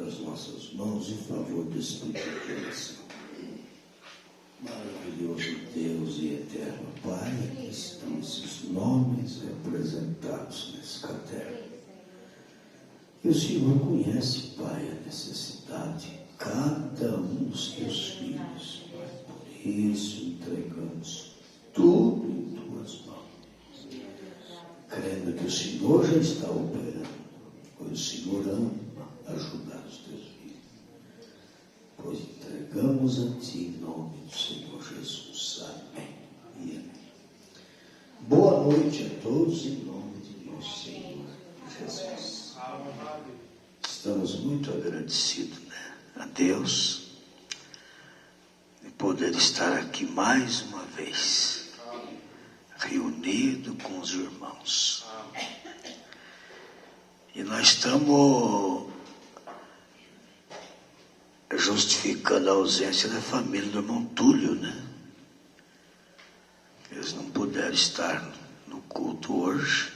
as nossas mãos em favor desse pedido de oração. Maravilhoso Deus e eterno Pai, aqui estão esses nomes representados nesse caderno. E o Senhor conhece, Pai, a necessidade de cada um dos teus filhos. Pai. Por isso entregamos tudo em tuas mãos, crendo que o Senhor já está operando, pois o Senhor ama ajudar os teus filhos. Pois entregamos a Ti em nome do Senhor Jesus. Amém e amém. Boa noite a todos em nome de nosso Senhor Jesus. Estamos muito agradecidos, a Deus de poder estar aqui mais uma vez, reunido com os irmãos. E nós estamos justificando a ausência da família do irmão Túlio, Eles não puderam estar no culto hoje.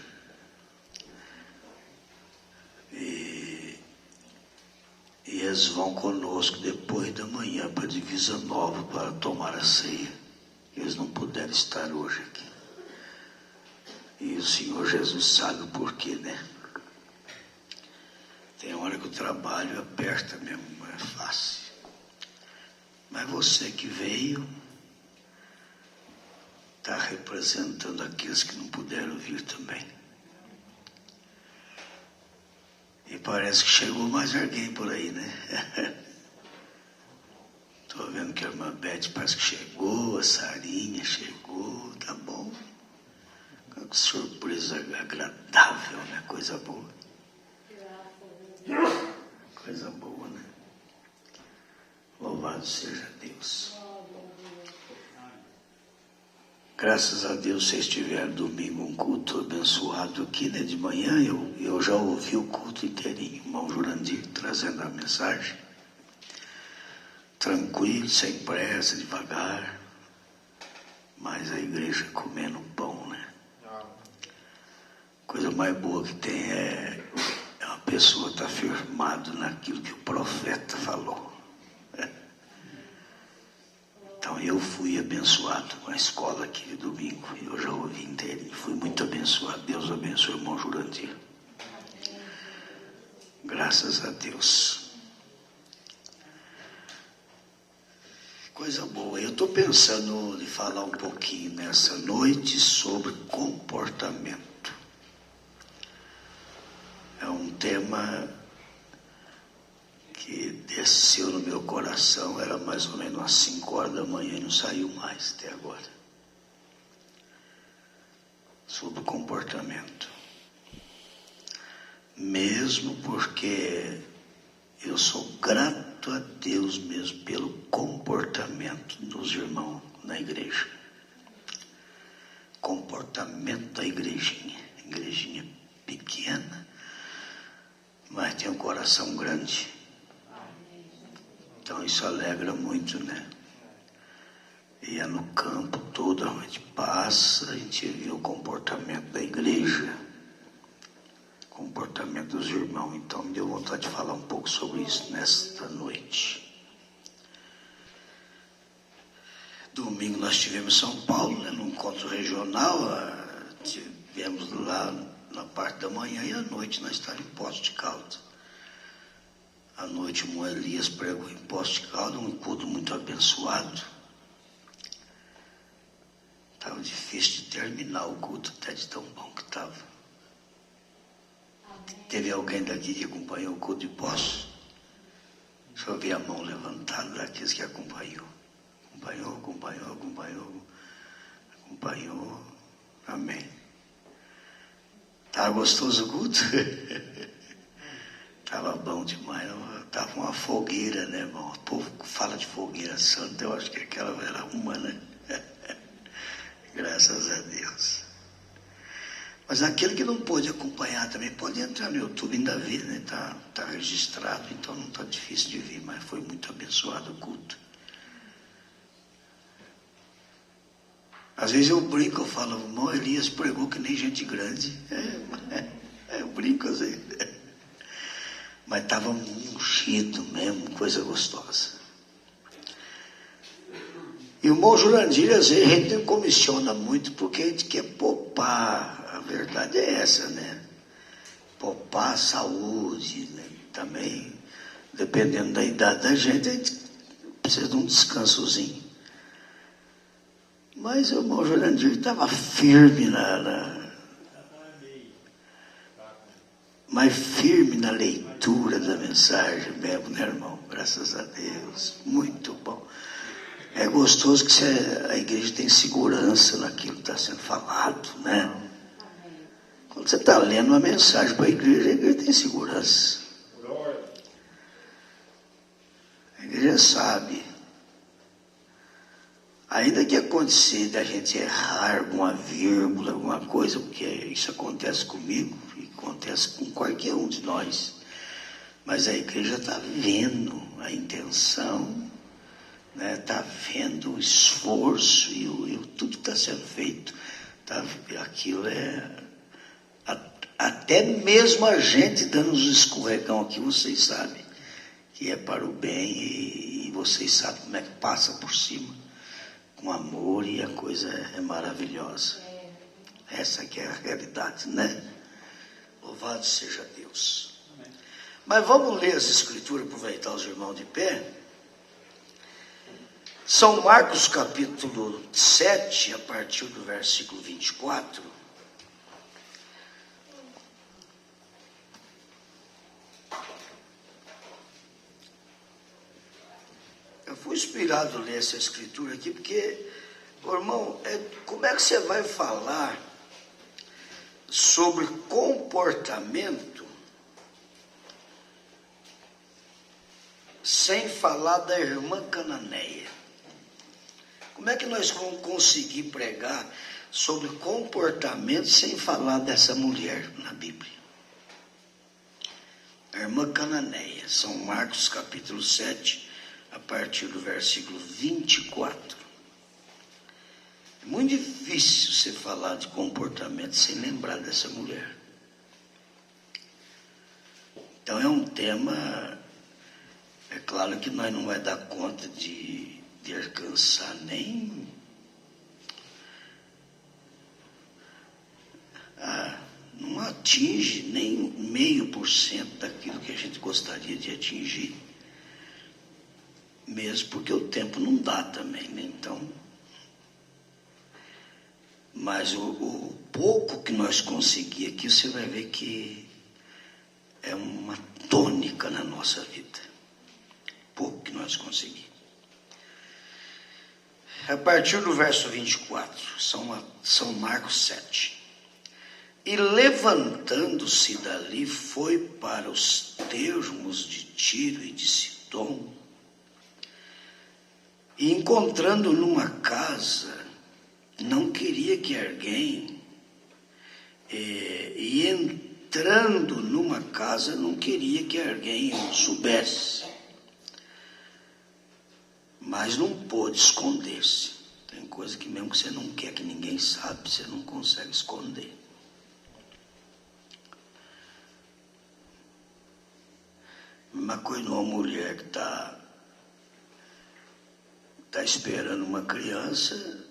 E eles vão conosco depois da manhã para a Divisa Nova para tomar a ceia. Eles não puderam estar hoje aqui. E o Senhor Jesus sabe o porquê, Tem hora que o trabalho aperta mesmo, não é fácil. Mas você que veio, está representando aqueles que não puderam vir também. E parece que chegou mais alguém por aí, Estou vendo que a irmã Beth parece que chegou, a Sarinha chegou, tá bom. Que surpresa agradável, Coisa boa. Coisa boa, Louvado seja Deus. Graças a Deus vocês tiveram domingo um culto abençoado aqui, De manhã eu já ouvi o culto inteirinho, irmão Jurandir trazendo a mensagem. Tranquilo, sem pressa, devagar. Mas a igreja comendo pão, Coisa mais boa que tem é uma pessoa estar firmado naquilo que o profeta falou. Então eu fui abençoado com a escola aqui de domingo. Eu já ouvi inteirinho. Fui muito abençoado. Deus abençoe o irmão Jurandir. Graças a Deus. Coisa boa. Eu estou pensando em falar um pouquinho nessa noite sobre comportamento. É um tema que desceu no meu coração, era mais ou menos às 5 horas da manhã e não saiu mais até agora. Sobre o comportamento. Mesmo porque eu sou grato a Deus mesmo pelo comportamento dos irmãos na igreja. Comportamento da igrejinha. Igrejinha pequena, mas tem um coração grande. Então isso alegra muito, E é no campo todo, a gente passa, a gente vê o comportamento da igreja, comportamento dos irmãos. Então me deu vontade de falar um pouco sobre isso nesta noite. Domingo nós estivemos em São Paulo, num encontro regional, tivemos lá na parte da manhã e à noite nós estávamos em Poços de Caldas. À noite o irmão Elias pregou em Poços de Caldas, um culto muito abençoado. Estava difícil de terminar o culto, até de tão bom que estava. Teve alguém daqui que acompanhou o culto de Poços? Só vi a mão levantada daqueles que acompanhou. Acompanhou. Amém. Estava gostoso o culto? Estava bom demais. Estava uma fogueira, irmão? O povo fala de fogueira santa, eu acho que aquela era uma, Graças a Deus. Mas aquele que não pôde acompanhar também pode entrar no YouTube, ainda vê, Tá registrado, então não está difícil de vir, mas foi muito abençoado o culto. Às vezes eu brinco, eu falo, o irmão Elias pregou que nem gente grande. Eu brinco às vezes. mas estava ungido mesmo, coisa gostosa. E o irmão Jurandir, às vezes, a gente não comissiona muito porque a gente quer poupar. A verdade é essa, né? Poupar a saúde, né? Também, dependendo da idade da gente, a gente precisa de um descansozinho. Mas o irmão Jurandir estava firme mas firme na leitura da mensagem mesmo, né, irmão? Graças a Deus. Muito bom. É gostoso que a igreja tem segurança naquilo que está sendo falado, né? Quando você está lendo uma mensagem para a igreja tem segurança. A igreja sabe. Ainda que acontecer da gente errar alguma vírgula, alguma coisa, porque isso acontece comigo e acontece com qualquer um de nós. Mas a igreja está vendo a intenção, está vendo o esforço e tudo que está sendo feito. Aquilo até mesmo a gente dando os escorregão aqui, vocês sabem que é para o bem e vocês sabem como é que passa por cima, com amor, e a coisa é maravilhosa. Essa que é a realidade, né? Louvado seja Deus. Amém. Mas vamos ler as escrituras, aproveitar os irmãos de pé. São Marcos capítulo 7, a partir do versículo 24. Eu fui inspirado a ler essa escritura aqui, porque, irmão, como é que você vai falar sobre comportamento sem falar da irmã cananeia? Como é que nós vamos conseguir pregar sobre comportamento sem falar dessa mulher na Bíblia? A irmã cananeia, São Marcos capítulo 7, a partir do versículo 24. É muito difícil você falar de comportamento sem lembrar dessa mulher. Então é um tema, é claro que nós não vai dar conta de alcançar nem não atinge nem 0,5% daquilo que a gente gostaria de atingir, mesmo porque o tempo não dá também, né? Então, mas o pouco que nós conseguimos aqui, você vai ver que é uma tônica na nossa vida. Pouco que nós conseguimos. A partir do verso 24, São Marcos 7. E levantando-se dali, foi para os termos de Tiro e de Sidom, e encontrando numa casa, não queria que alguém, e entrando numa casa, não queria que alguém soubesse. Mas não pôde esconder-se. Tem coisa que mesmo que você não quer que ninguém saiba, você não consegue esconder. Uma coisa de uma mulher que está esperando uma criança,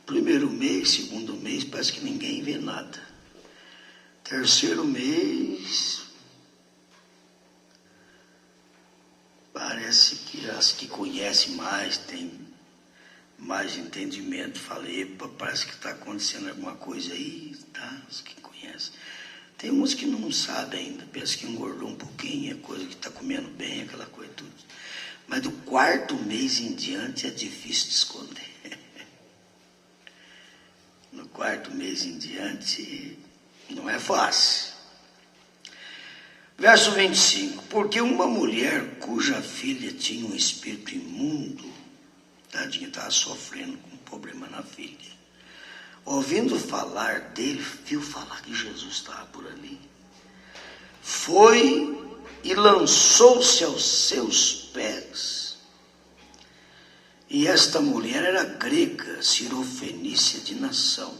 primeiro mês, segundo mês, parece que ninguém vê nada. Terceiro mês, parece que as que conhecem mais, têm mais entendimento, falam, epa, parece que está acontecendo alguma coisa aí, tá? As que conhecem. Tem uns que não sabem ainda, pensa que engordou um pouquinho, é coisa que está comendo bem, aquela coisa tudo. Mas do quarto mês em diante é difícil de esconder. No quarto mês em diante não é fácil. Verso 25. Porque uma mulher cuja filha tinha um espírito imundo, tadinha, estava sofrendo com um problema na filha, ouvindo falar dele, viu falar que Jesus estava por ali, foi e lançou-se aos seus pés. E esta mulher era grega, cirofenícia de nação,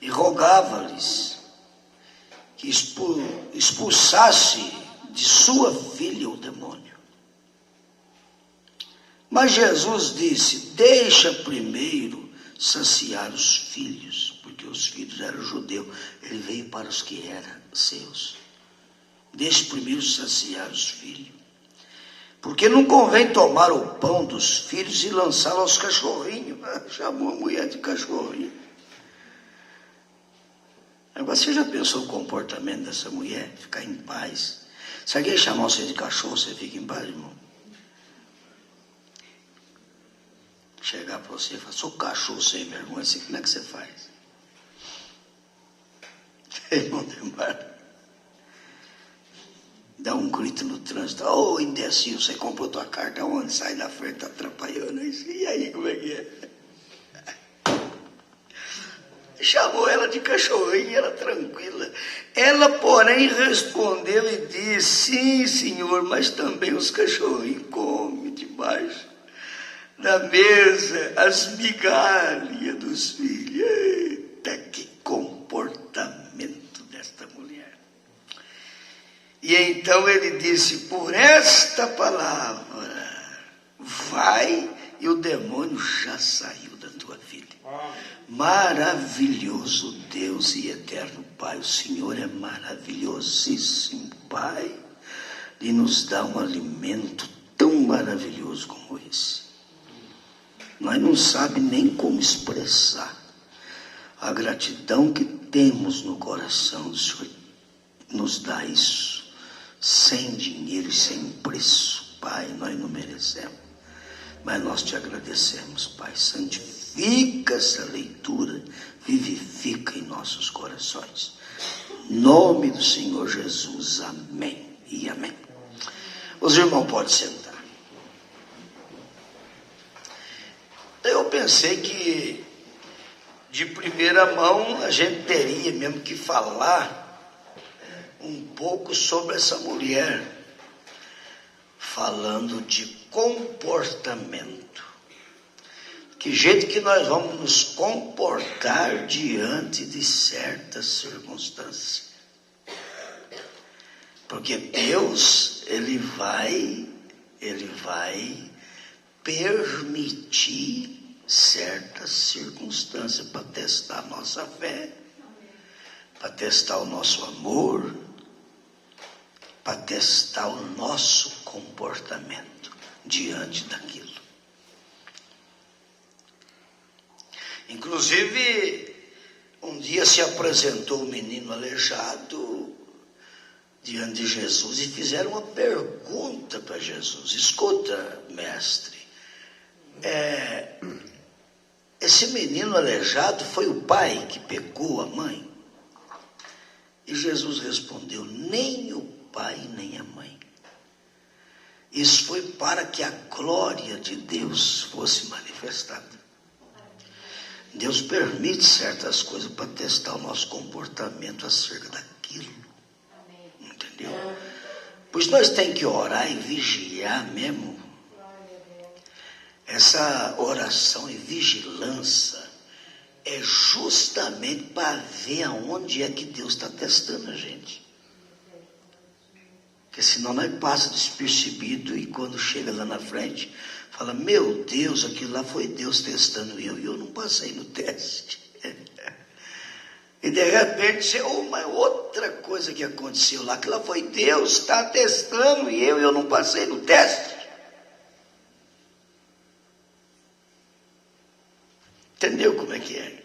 e rogava-lhes que expulsasse de sua filha o demônio. Mas Jesus disse: deixa primeiro saciar os filhos, porque os filhos eram judeus. Ele veio para os que eram seus. Deixa primeiro saciar os filhos. Porque não convém tomar o pão dos filhos e lançá-lo aos cachorrinhos. Chamou a mulher de cachorrinho. Agora, você já pensou o comportamento dessa mulher? Ficar em paz. Se alguém chamar você de cachorro, você fica em paz, irmão? Chegar para você e falar: sou cachorro sem vergonha, assim, como é que você faz? Irmão, dá um grito no trânsito: ô imbecil, você comprou tua carta onde? Sai da frente, tá atrapalhando isso. E aí, como é que é? Chamou ela de cachorrinha, ela tranquila. Ela, porém, respondeu e disse: sim, senhor, mas também os cachorrinhos comem debaixo da mesa as migalhas dos filhos. Eita, que comportamento desta mulher. E então ele disse: por esta palavra, vai, e o demônio já saiu da tua filha. Maravilhoso Deus e eterno Pai, o Senhor é maravilhosíssimo, Pai, e nos dá um alimento tão maravilhoso como esse. Nós não sabemos nem como expressar a gratidão que temos no coração. O Senhor nos dá isso sem dinheiro e sem preço, Pai. Nós não merecemos, mas nós te agradecemos, Pai. Santifica essa leitura, vivifica em nossos corações. Em nome do Senhor Jesus, amém e amém. Os irmãos podem sentar. Eu pensei que de primeira mão a gente teria mesmo que falar um pouco sobre essa mulher, falando de comportamento. Que jeito que nós vamos nos comportar diante de certas circunstâncias. Porque Deus, Ele vai permitir certas circunstâncias para testar a nossa fé, para testar o nosso amor, para testar o nosso comportamento diante daquilo. Inclusive, um dia se apresentou um menino aleijado diante de Jesus e fizeram uma pergunta para Jesus: escuta, mestre, esse menino aleijado foi o pai que pecou a mãe? E Jesus respondeu: nem o pai nem a mãe. Isso foi para que a glória de Deus fosse manifestada. Deus permite certas coisas para testar o nosso comportamento acerca daquilo. Entendeu? Pois nós temos que orar e vigiar mesmo. Essa oração e vigilância é justamente para ver aonde é que Deus está testando a gente. Porque senão nós passa despercebido e quando chega lá na frente, fala: meu Deus, aquilo lá foi Deus testando eu, e eu não passei no teste. E de repente, uma outra coisa que aconteceu lá, que lá foi Deus está testando e eu não passei no teste. Entendeu como é que é?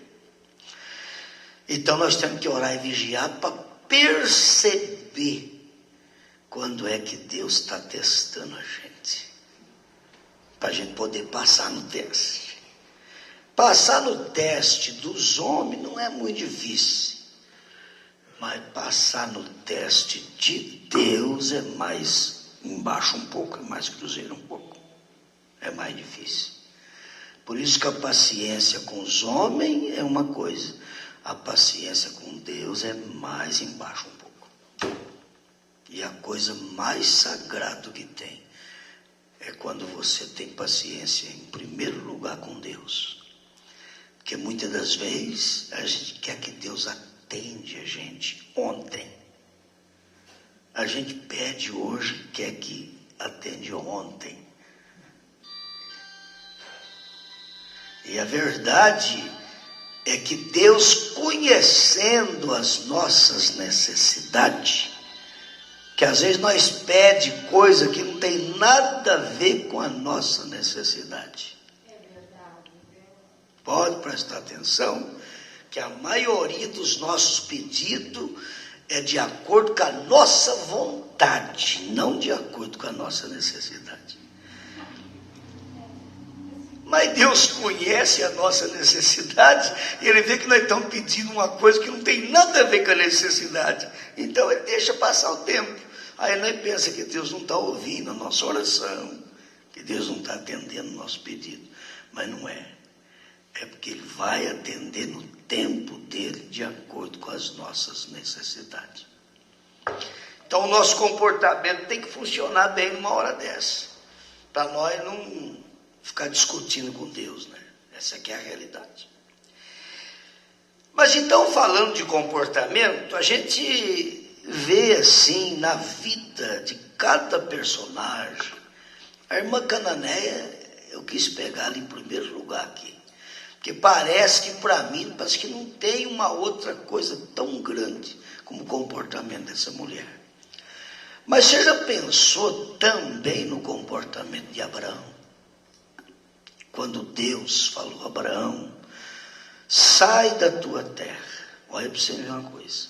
Então nós temos que orar e vigiar para perceber quando é que Deus está testando a gente. Para a gente poder passar no teste. Passar no teste dos homens não é muito difícil. Mas passar no teste de Deus é mais embaixo um pouco, é mais cruzeiro um pouco. É mais difícil. Por isso que a paciência com os homens é uma coisa. A paciência com Deus é mais embaixo um pouco. E a coisa mais sagrada que tem é quando você tem paciência em primeiro lugar com Deus. Porque muitas das vezes a gente quer que Deus atende a gente ontem. A gente pede hoje, quer que atende ontem. E a verdade é que Deus, conhecendo as nossas necessidades, que às vezes nós pedimos coisa que não tem nada a ver com a nossa necessidade. Pode prestar atenção que a maioria dos nossos pedidos é de acordo com a nossa vontade, não de acordo com a nossa necessidade. Mas Deus conhece a nossa necessidade, e Ele vê que nós estamos pedindo uma coisa que não tem nada a ver com a necessidade. Então Ele deixa passar o tempo. Aí nós pensamos que Deus não está ouvindo a nossa oração, que Deus não está atendendo o nosso pedido. Mas não é. É porque Ele vai atender no tempo dEle, de acordo com as nossas necessidades. Então o nosso comportamento tem que funcionar bem numa hora dessa, para nós não ficar discutindo com Deus, né? Essa aqui é a realidade. Mas então, falando de comportamento, a gente vê assim na vida de cada personagem. A irmã Cananeia, eu quis pegar ali em primeiro lugar aqui, porque parece que para mim, parece que não tem uma outra coisa tão grande como o comportamento dessa mulher. Mas você já pensou também no comportamento de Abraão? Quando Deus falou a Abraão, sai da tua terra. Olha para você ver uma coisa.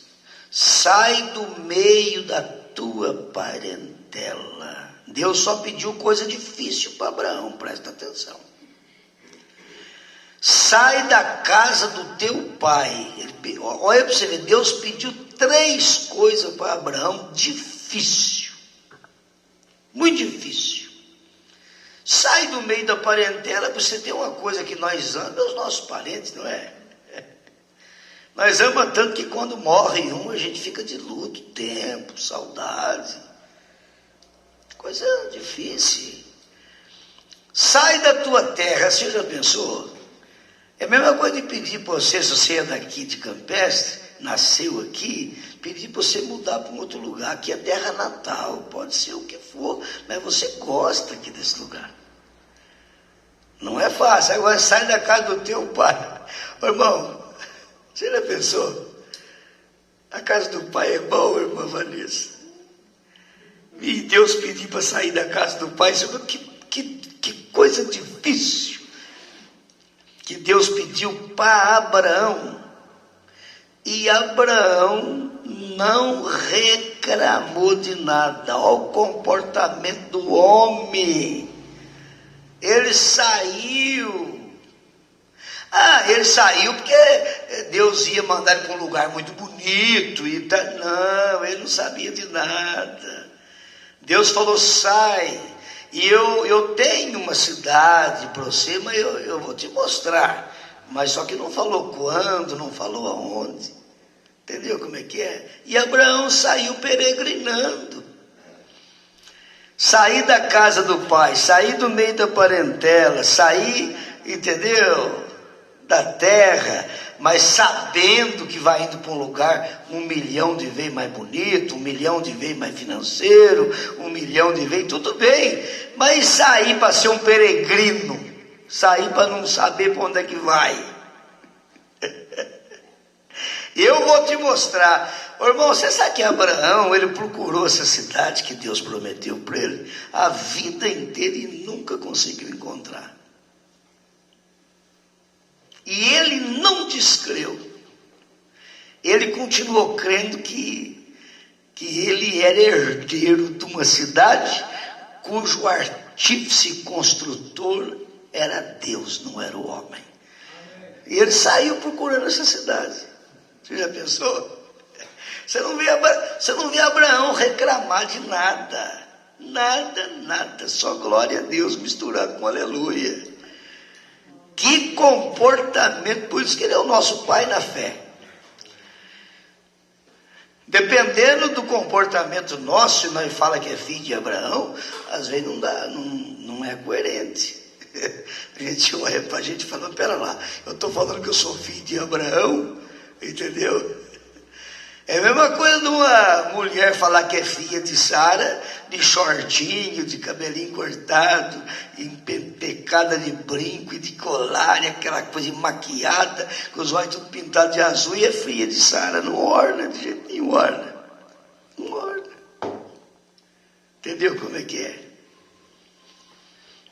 Sai do meio da tua parentela. Deus só pediu coisa difícil para Abraão, presta atenção. Sai da casa do teu pai. Olha para você ver, Deus pediu 3 coisas para Abraão difícil. Muito difícil. Sai do meio da parentela. Para você ter uma coisa que nós amamos, os nossos parentes, não é? Nós amamos tanto que quando morre um, a gente fica de luto, tempo, saudade. Coisa difícil. Sai da tua terra. Você já pensou? É a mesma coisa de pedir para você, se você é daqui de Campestre, nasceu aqui, pedir para você mudar para um outro lugar, que é terra natal, pode ser o que for, mas você gosta aqui desse lugar. Não é fácil. Agora sai da casa do teu pai. Ô, irmão, você já pensou? A casa do pai é boa, irmã Vanessa. E Deus pediu para sair da casa do pai, que coisa difícil. Que Deus pediu para Abraão. E Abraão não reclamou de nada. Olha o comportamento do homem. Ele saiu. Ele saiu porque Deus ia mandar ele para um lugar muito bonito. Não, ele não sabia de nada. Deus falou, sai. E eu tenho uma cidade para você, mas eu vou te mostrar. Mas só que não falou quando, não falou aonde. Entendeu como é que é? E Abraão saiu peregrinando. Sair da casa do pai, sair do meio da parentela, sair, entendeu? Da terra, mas sabendo que vai indo para um lugar 1 milhão de vezes mais bonito, 1 milhão de vezes mais financeiro, 1 milhão de vezes, tudo bem. Mas sair para ser um peregrino, sair para não saber para onde é que vai. Eu vou te mostrar. Ô, irmão, você sabe que Abraão, ele procurou essa cidade que Deus prometeu para ele a vida inteira e nunca conseguiu encontrar. E ele não descreu. Ele continuou crendo que ele era herdeiro de uma cidade cujo artífice e construtor era Deus, não era o homem. E ele saiu procurando essa cidade. Você já pensou? Você não vê Abraão reclamar de nada. Nada. Só glória a Deus misturado com aleluia. Que comportamento. Por isso que ele é o nosso pai na fé. Dependendo do comportamento nosso, se nós fala que é filho de Abraão, às vezes não é coerente. A gente olha para a gente falando, pera lá, eu estou falando que eu sou filho de Abraão, entendeu? É a mesma coisa de uma mulher falar que é filha de Sara, de shortinho, de cabelinho cortado, empecada de brinco e de colar, e aquela coisa maquiada, com os olhos tudo pintados de azul, e é filha de Sara. Não orna, de jeito nenhum orna. Não orna. Entendeu como é que é?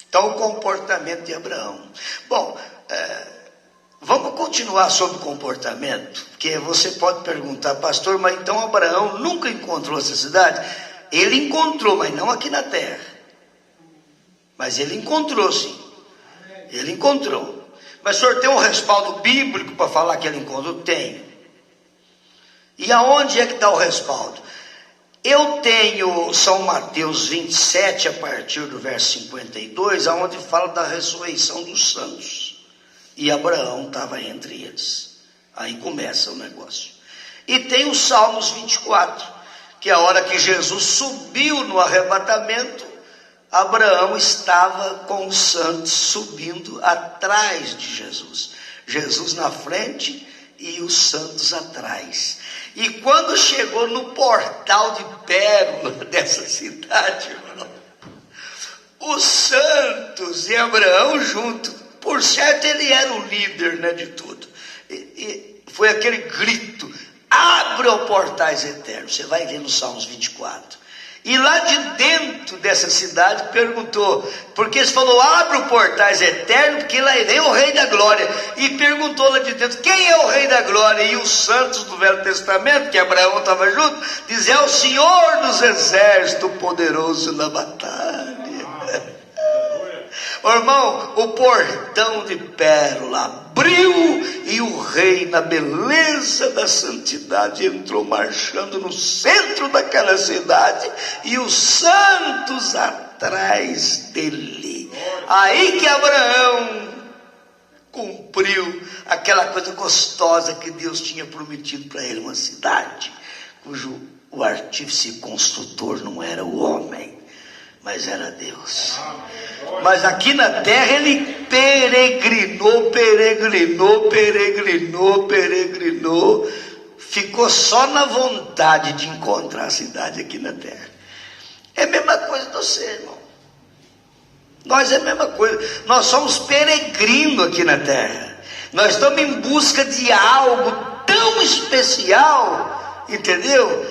Então, o comportamento de Abraão. Bom, vamos continuar sobre o comportamento, porque você pode perguntar, pastor, mas então Abraão nunca encontrou essa cidade? Ele encontrou, mas não aqui na terra. Mas ele encontrou, sim. Ele encontrou. Mas o senhor tem um respaldo bíblico para falar que ele encontrou? Tem. E aonde é que está o respaldo? Eu tenho São Mateus 27, a partir do verso 52, aonde fala da ressurreição dos santos. E Abraão estava entre eles. Aí começa o negócio. E tem os Salmos 24, que é a hora que Jesus subiu no arrebatamento, Abraão estava com os santos subindo atrás de Jesus. Jesus na frente e os santos atrás. E quando chegou no portal de pérola dessa cidade, irmão, os santos e Abraão junto. Por certo, ele era o líder, né, de tudo. E foi aquele grito: abra os portais eternos. Você vai ver no Salmos 24. E lá de dentro dessa cidade perguntou, porque eles falou, abre os portais eternos, porque lá vem o Rei da Glória. E perguntou lá de dentro, quem é o Rei da Glória? E os santos do Velho Testamento, que Abraão estava junto, dizem, é o Senhor dos Exércitos, poderoso na batalha. Oh, irmão, o portão de pérola abriu e o rei, na beleza da santidade, entrou marchando no centro daquela cidade e os santos atrás dele. Aí que Abraão cumpriu aquela coisa gostosa que Deus tinha prometido para ele, uma cidade cujo o artífice construtor não era o homem, mas era Deus. Mas aqui na terra ele peregrinou, ficou só na vontade de encontrar a cidade aqui na terra. É a mesma coisa de você, irmão. Nós é a mesma coisa, nós somos peregrinos aqui na terra. Nós estamos em busca de algo tão especial, entendeu?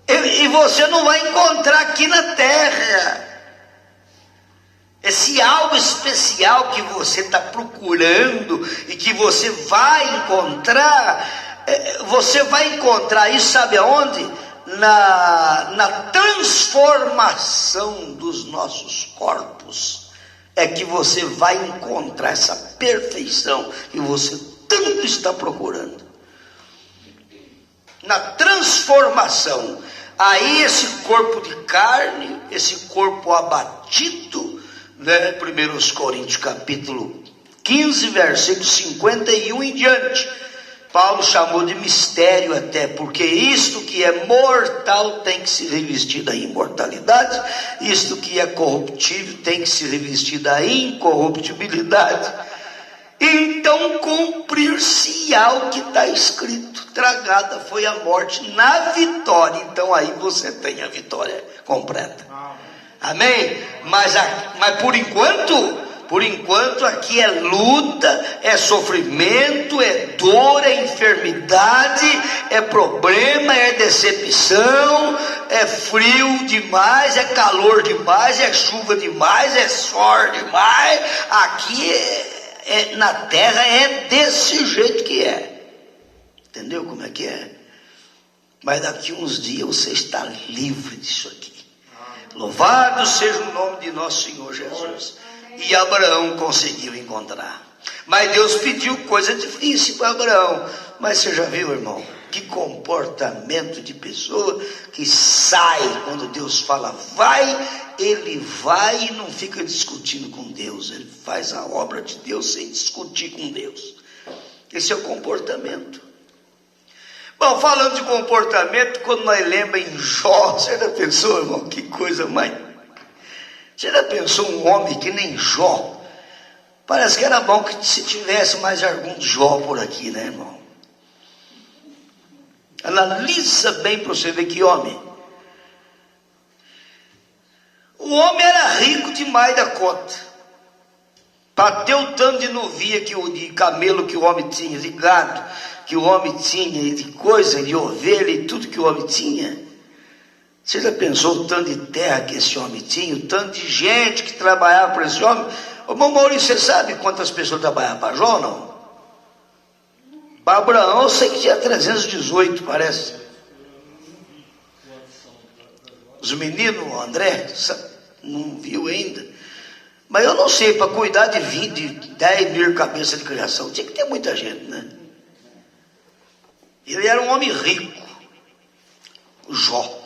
E você não vai encontrar aqui na terra. Esse algo especial que você está procurando e que você vai encontrar isso, sabe aonde? Na transformação dos nossos corpos. É que você vai encontrar essa perfeição que você tanto está procurando. Na transformação. Aí esse corpo de carne, esse corpo abatido, né? 1 Coríntios capítulo 15, versículo 51 em diante, Paulo chamou de mistério até, porque isto que é mortal tem que se revestir da imortalidade, isto que é corruptível tem que se revestir da incorruptibilidade. Então cumprir-se-á o que está escrito, tragada foi a morte na vitória. Então aí você tem a vitória completa. Amém? Mas por enquanto aqui é luta, é sofrimento, é dor, é enfermidade, é problema, é decepção, é frio demais, é calor demais, é chuva demais, é sol demais. Aqui na terra é desse jeito que é. Entendeu como é que é? Mas daqui uns dias você está livre disso aqui. Louvado seja o nome de nosso Senhor Jesus. E Abraão conseguiu encontrar. Mas Deus pediu coisa difícil para Abraão. Mas você já viu, irmão? Que comportamento de pessoa que sai quando Deus fala vai, ele vai e não fica discutindo com Deus. Ele faz a obra de Deus sem discutir com Deus. Esse é o comportamento. Bom, falando de comportamento, quando nós lembramos em Jó, você já pensou, irmão, que coisa mais... Você já pensou um homem que nem Jó? Parece que era bom que se tivesse mais algum Jó por aqui, né, irmão? Analisa bem para você ver que homem. O homem era rico demais da conta. Para ter o tanto de novia de camelo que o homem tinha, de gado que o homem tinha, e de coisa, de ovelha e tudo que o homem tinha. Você já pensou o tanto de terra que esse homem tinha, o tanto de gente que trabalhava para esse homem? Ô, irmão Maurício, você sabe quantas pessoas trabalhavam para Jó, não? Para Abraão, eu sei que tinha 318, parece. Os meninos, o André, não viu ainda. Mas eu não sei, para cuidar de 10 mil cabeças de criação, tinha que ter muita gente, né? Ele era um homem rico, Jó.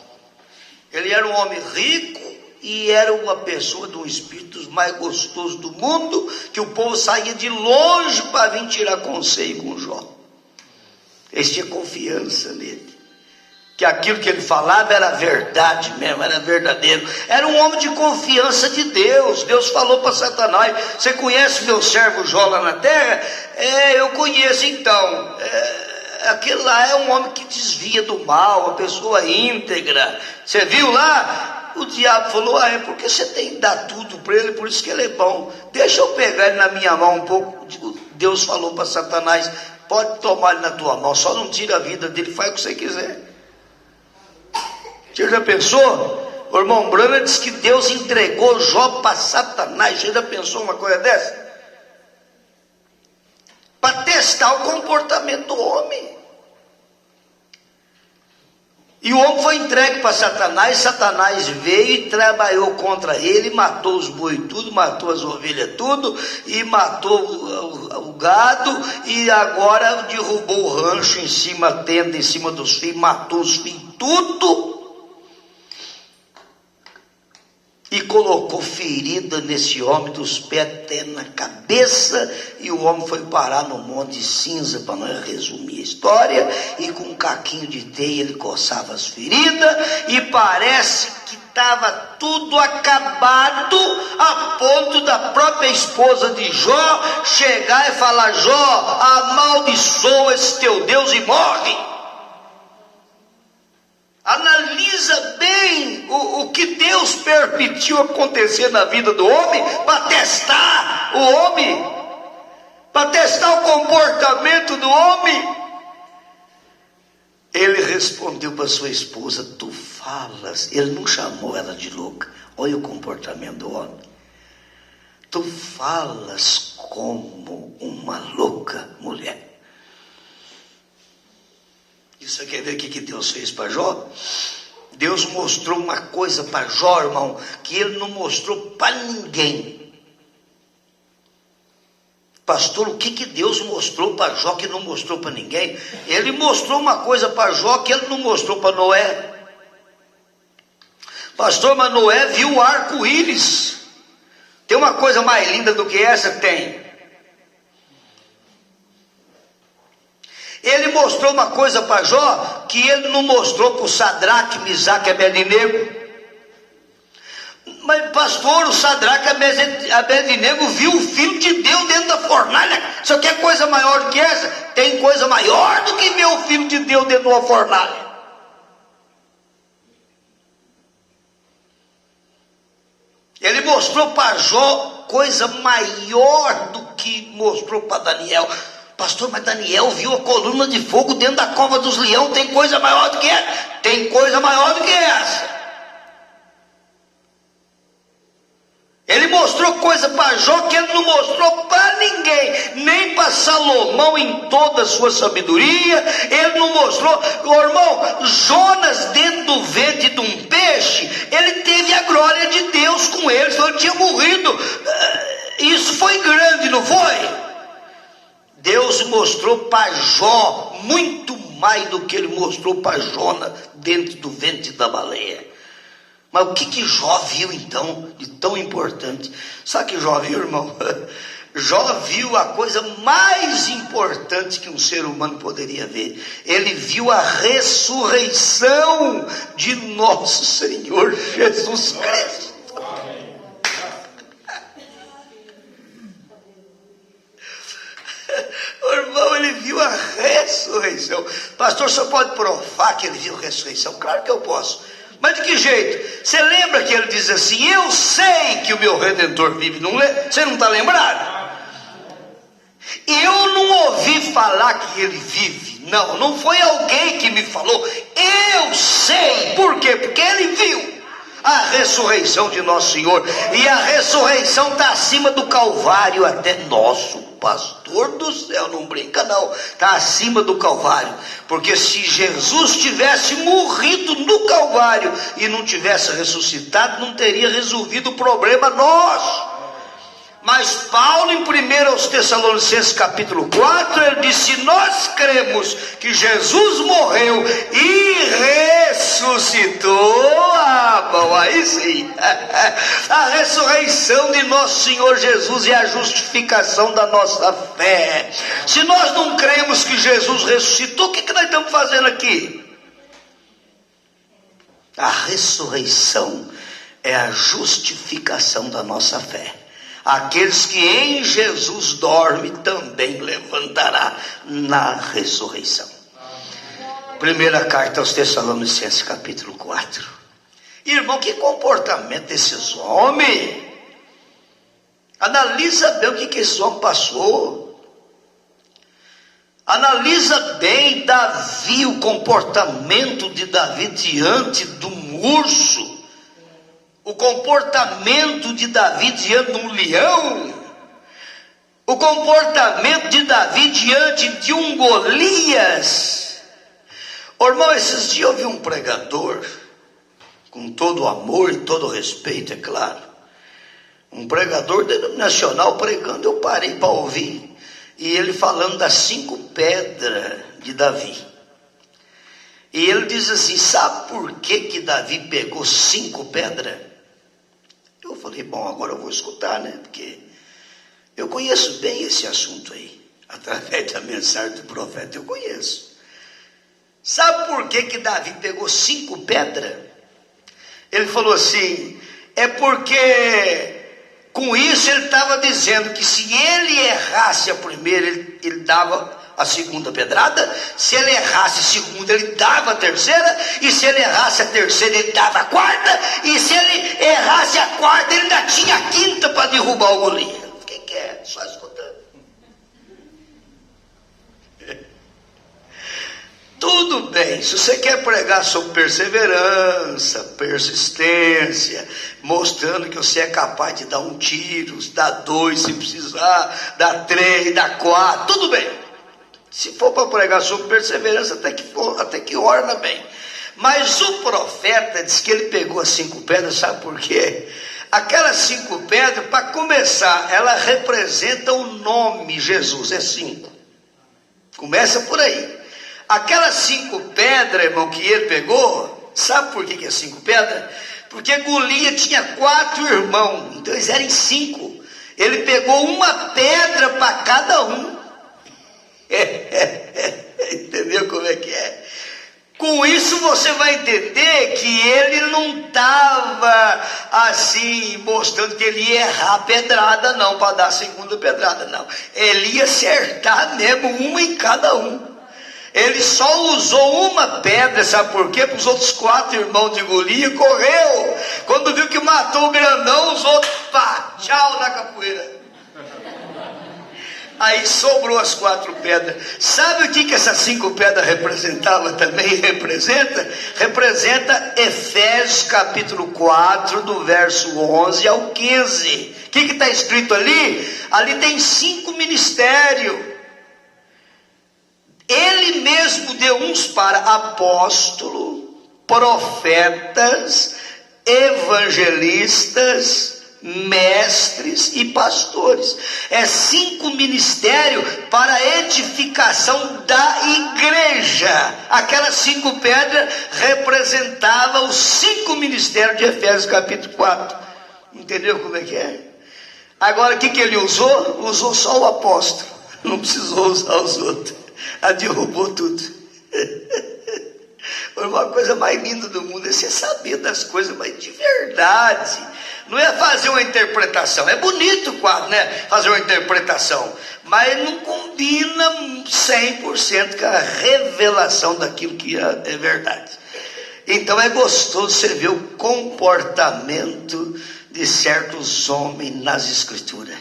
Ele era um homem rico e era uma pessoa de um espírito mais gostoso do mundo, que o povo saía de longe para vir tirar conselho com Jó. Eles tinham confiança nele, que aquilo que ele falava era verdade mesmo, era verdadeiro. Era um homem de confiança de Deus. Deus falou para Satanás: você conhece meu servo Jó lá na terra? Eu conheço. Então, aquele lá é um homem que desvia do mal, uma pessoa íntegra. Você viu lá? O diabo falou: é porque você tem que dar tudo para ele, por isso que ele é bom. Deixa eu pegar ele na minha mão um pouco. Deus falou para Satanás: pode tomar ele na tua mão, só não tira a vida dele, faz o que você quiser. Você já pensou? O irmão Brana diz que Deus entregou Jó para Satanás. Você já pensou uma coisa dessa? Para testar o comportamento do homem. E o homem foi entregue para Satanás. Satanás veio e trabalhou contra ele, matou os boi tudo, matou as ovelhas tudo, e matou o gado, e agora derrubou o rancho em cima, a tenda em cima dos filhos, matou os filhos tudo, e colocou ferida nesse homem dos pés até na cabeça, e o homem foi parar no monte de cinza, para não resumir a história, e com um caquinho de teia ele coçava as feridas, e parece que estava tudo acabado, a ponto da própria esposa de Jó chegar e falar: Jó, amaldiçoa esse teu Deus e morre. Analisa bem o que Deus permitiu acontecer na vida do homem, para testar o homem, para testar o comportamento do homem. Ele respondeu para sua esposa: tu falas. Ele não chamou ela de louca. Olha o comportamento do homem. Tu falas como uma louca mulher. Isso quer ver o que Deus fez para Jó? Deus mostrou uma coisa para Jó, irmão, que ele não mostrou para ninguém. Pastor, o que Deus mostrou para Jó que não mostrou para ninguém? Ele mostrou uma coisa para Jó que ele não mostrou para Noé. Pastor, mas Noé viu o arco-íris. Tem uma coisa mais linda do que essa? Tem. Ele mostrou uma coisa para Jó que ele não mostrou para o Sadraque, Misaque e Abednego. Mas pastor, o Sadraque e Abednego viu o Filho de Deus dentro da fornalha. Você quer coisa maior do que essa? Tem coisa maior do que ver o Filho de Deus dentro de uma fornalha. Ele mostrou para Jó coisa maior do que mostrou para Daniel. Pastor, mas Daniel viu a coluna de fogo dentro da cova dos leões. Tem coisa maior do que essa? Tem coisa maior do que essa. Ele mostrou coisa para Jó que ele não mostrou para ninguém, nem para Salomão em toda a sua sabedoria. Ele não mostrou. Meu irmão, Jonas dentro do ventre de um peixe, ele teve a glória de Deus com ele, senão ele tinha morrido. Isso foi grande, não foi? Deus mostrou para Jó muito mais do que ele mostrou para Jonas dentro do ventre da baleia. Mas o que Jó viu então de tão importante? Sabe o que Jó viu, irmão? Jó viu a coisa mais importante que um ser humano poderia ver. Ele viu a ressurreição de nosso Senhor Jesus Cristo. Irmão, ele viu a ressurreição. Pastor, você pode provar que ele viu a ressurreição? Claro que eu posso. Mas de que jeito? Você lembra que ele diz assim: eu sei que o meu Redentor vive. Não, você não está lembrado? Eu não ouvi falar que ele vive. Não foi alguém que me falou. Eu sei. Por quê? Porque ele viu a ressurreição de nosso Senhor. E a ressurreição está acima do Calvário até nosso. Pastor do céu, não brinca não. Está acima do Calvário. Porque se Jesus tivesse morrido no Calvário e não tivesse ressuscitado, não teria resolvido o problema nosso. Mas Paulo, em 1 Tessalonicenses capítulo 4, ele disse: nós cremos que Jesus morreu e ressuscitou. Bom, aí sim. A ressurreição de nosso Senhor Jesus é a justificação da nossa fé. Se nós não cremos que Jesus ressuscitou, o que nós estamos fazendo aqui? A ressurreição é a justificação da nossa fé. Aqueles que em Jesus dormem também levantará na ressurreição. Primeira carta aos Tessalonicenses capítulo 4. Irmão, que comportamento desses homens? Analisa bem o que esse homem passou. Analisa bem Davi, o comportamento de Davi diante de um urso. O comportamento de Davi diante de um leão, o comportamento de Davi diante de um Golias. Irmão, esses dias eu vi um pregador, com todo o amor e todo o respeito, é claro, um pregador denominacional pregando, eu parei para ouvir, e ele falando das 5 pedras de Davi. E ele diz assim: sabe por que Davi pegou 5 pedras? Eu falei: bom, agora eu vou escutar, né? Porque eu conheço bem esse assunto aí. Através da mensagem do profeta eu conheço. Sabe por que Davi pegou 5 pedras? Ele falou assim: é porque com isso ele estava dizendo que se ele errasse a primeira, ele dava a segunda pedrada. Se ele errasse a segunda, ele dava a terceira. E se ele errasse a terceira, ele dava a quarta. E se ele errasse a quarta, ele ainda tinha a quinta para derrubar o Golias. Quem quer? Só escutando. Tudo bem, se você quer pregar sobre perseverança, persistência, mostrando que você é capaz de dar um tiro, dar 2 se precisar, dar 3, dar 4, tudo bem. Se for para pregar sobre perseverança, até que orna bem. Mas o profeta diz que ele pegou as 5 pedras, sabe por quê? Aquelas 5 pedras, para começar, ela representa o nome Jesus, é 5. Começa por aí. Aquelas 5 pedras, irmão, que ele pegou, sabe por que é 5 pedras? Porque Golias tinha 4 irmãos, então eles eram 5. Ele pegou uma pedra para cada um. Entendeu como é que é? Com isso você vai entender que ele não estava assim mostrando que ele ia errar a pedrada não, para dar a segunda pedrada não. Ele ia acertar mesmo, uma em cada um. Ele só usou uma pedra, sabe por quê? Para os outros 4 irmãos de Golias, correu. Quando viu que matou o grandão, os outros, pá, tchau na capoeira. Aí sobrou as 4 pedras. Sabe o que essas 5 pedras representavam também? Representa Efésios capítulo 4, do verso 11 ao 15. O que está escrito ali? Ali tem 5 ministérios. Ele mesmo deu uns para apóstolo, profetas, evangelistas, mestres e pastores. É 5 ministérios para a edificação da igreja. Aquelas 5 pedras representavam os 5 ministérios de Efésios capítulo 4. Entendeu como é que é? Agora o que ele usou? Usou só o apóstolo, não precisou usar os outros. Derrubou tudo. Uma coisa mais linda do mundo é você saber das coisas, mas de verdade. Não é fazer uma interpretação. É bonito o quadro, né? Fazer uma interpretação. mas não combina 100% com a revelação daquilo que é verdade. Então é gostoso você ver o comportamento de certos homens nas escrituras.